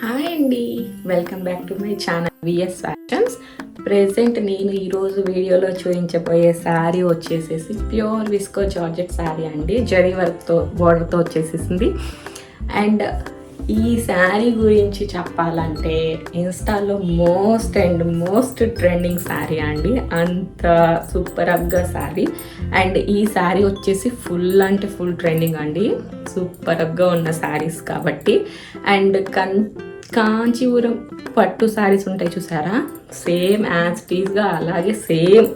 Hi అండి, welcome back to my channel VS Fashions. Present నేను ఈరోజు వీడియోలో చూపించబోయే శారీ వచ్చేసేసి ప్యూర్ విస్కో జార్జెట్ శారీ అండి. జరీ వర్క్తో బోర్డర్తో వచ్చేసేసింది. అండ్ ఈ శారీ గురించి చెప్పాలంటే ఇన్స్టాలో మోస్ట్ ట్రెండింగ్ శారీ అండి. అంత సూపర్ అప్గా శారీ. అండ్ ఈ శారీ వచ్చేసి ఫుల్ అంటే ఫుల్ ట్రెండింగ్ అండి. సూపర్ అప్గా ఉన్న శారీస్ కాబట్టి. అండ్ కాంచీపురం పట్టు శారీస్ ఉంటాయి చూసారా, సేమ్ యాజ్ టీజ్గా అలాగే సేమ్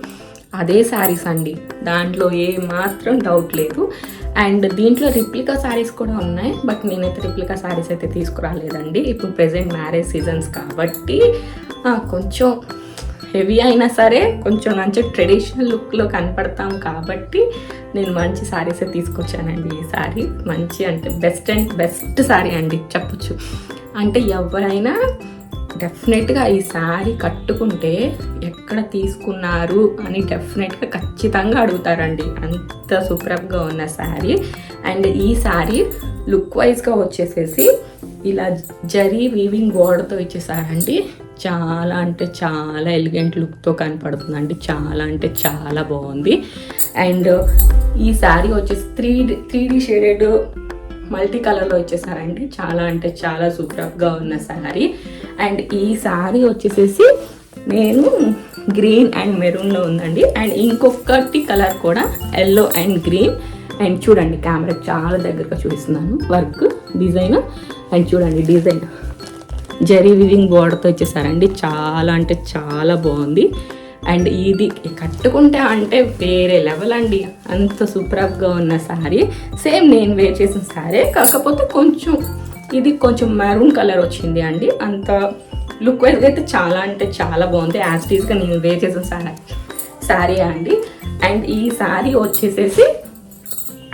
అదే శారీస్ అండి. దాంట్లో ఏ మాత్రం డౌట్ లేదు. అండ్ దీంట్లో రిప్లికా శారీస్ కూడా ఉన్నాయి, బట్ నేనైతే రిప్లికా శారీస్ అయితే తీసుకురాలేదండి. ఇప్పుడు ప్రెజెంట్ మ్యారేజ్ సీజన్స్ కాబట్టి కొంచెం హెవీ అయినా సరే కొంచెం మంచి ట్రెడిషనల్ లుక్లో కనపడతాం కాబట్టి నేను మంచి శారీసే తీసుకొచ్చానండి. ఈ శారీ మంచి అంటే బెస్ట్ శారీ అండి చెప్పొచ్చు. అంటే ఎవరైనా డెఫినెట్గా ఈ శారీ కట్టుకుంటే ఎక్కడ తీసుకున్నారు అని డెఫినెట్గా ఖచ్చితంగా అడుగుతారండి. అంత సూపర్గా ఉన్న శారీ. అండ్ ఈ శారీ లుక్ వైజ్గా వచ్చేసేసి ఇలా జరీ వీవింగ్ బోర్డర్తో ఇచ్చేసారండి. చాలా అంటే చాలా ఎలిగెంట్ లుక్తో కనపడుతుందండి. చాలా అంటే చాలా బాగుంది. అండ్ ఈ శారీ వచ్చేసి త్రీ డి షేడెడ్ మల్టీ కలర్లో ఇచ్చేసారండి. చాలా అంటే చాలా సూపర్గా ఉన్న శారీ. అండ్ ఈ శారీ వచ్చేసేసి నేను గ్రీన్ అండ్ మెరూన్లో ఉందండి. అండ్ ఇంకొకటి కలర్ కూడా ఎల్లో అండ్ గ్రీన్. అండ్ చూడండి, కెమెరా చాలా దగ్గరగా చూపిస్తున్నాను వర్క్ డిజైన్. అండ్ చూడండి డిజైన్ జరీ వివింగ్ బోర్డర్తో ఇచ్చేసారండి. చాలా అంటే చాలా బాగుంది. అండ్ ఇది కట్టుకుంటే అంటే వేరే లెవెల్ అండి. అంత సూపర్గా ఉన్న శారీ. సేమ్ నేను వేర్ చేసిన శారీ, కాకపోతే కొంచెం మెరూన్ కలర్ వచ్చింది అండి. అంత లుక్ వైజ్గా అయితే చాలా అంటే చాలా బాగుంది. యాజ్ టీజ్గా నేను వేర్ చేసిన శారీ అండి. అండ్ ఈ శారీ వచ్చేసేసి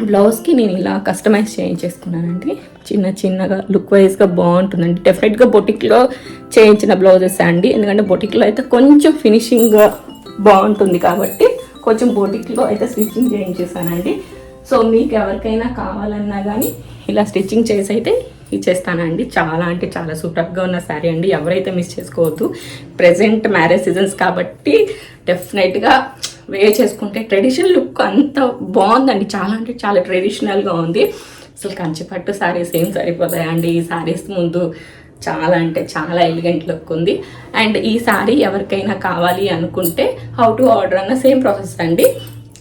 బ్లౌజ్కి నేను ఇలా కస్టమైజ్ చేయించేసుకున్నానండి. చిన్నగా లుక్ వైజ్గా బాగుంటుందండి. డెఫినెట్గా బొటిక్లో చేయించిన బ్లౌజెస్ అండి. ఎందుకంటే బొటిక్లో అయితే కొంచెం ఫినిషింగ్ బాగుంటుంది కాబట్టి కొంచెం బొటిక్లో అయితే స్టిచ్చింగ్ చేయించేసానండి. సో మీకు ఎవరికైనా కావాలన్నా కానీ ఇలా స్టిచ్చింగ్ చేసి అయితే ఇచ్చేస్తానండి. చాలా అంటే చాలా సూపర్గా ఉన్న శారీ అండి. ఎవరైతే మిస్ చేసుకోవద్దు. ప్రెజెంట్ మ్యారేజ్ సీజన్స్ కాబట్టి డెఫినెట్గా వేర్ చేసుకుంటే ట్రెడిషనల్ లుక్ అంత బాగుందండి. చాలా అంటే చాలా ట్రెడిషనల్గా ఉంది. అసలు కంచిపట్టు శారీస్ ఏం సరిపోతాయండి ఈ శారీస్ ముందు. చాలా అంటే చాలా ఎలిగెంట్ లుక్ ఉంది. అండ్ ఈ శారీ ఎవరికైనా కావాలి అనుకుంటే హౌ టు ఆర్డర్ అన్న సేమ్ ప్రాసెస్ అండి.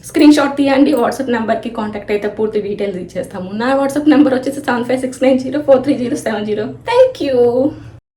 స్క్రీన్ షాట్ తీయండి, వాట్సాప్ నెంబర్కి కాంటాక్ట్ అయితే పూర్తి డీటెయిల్స్ ఇచ్చేస్తాము. నా వాట్సాప్ నెంబర్ వచ్చేసి 7569043070. Thank you.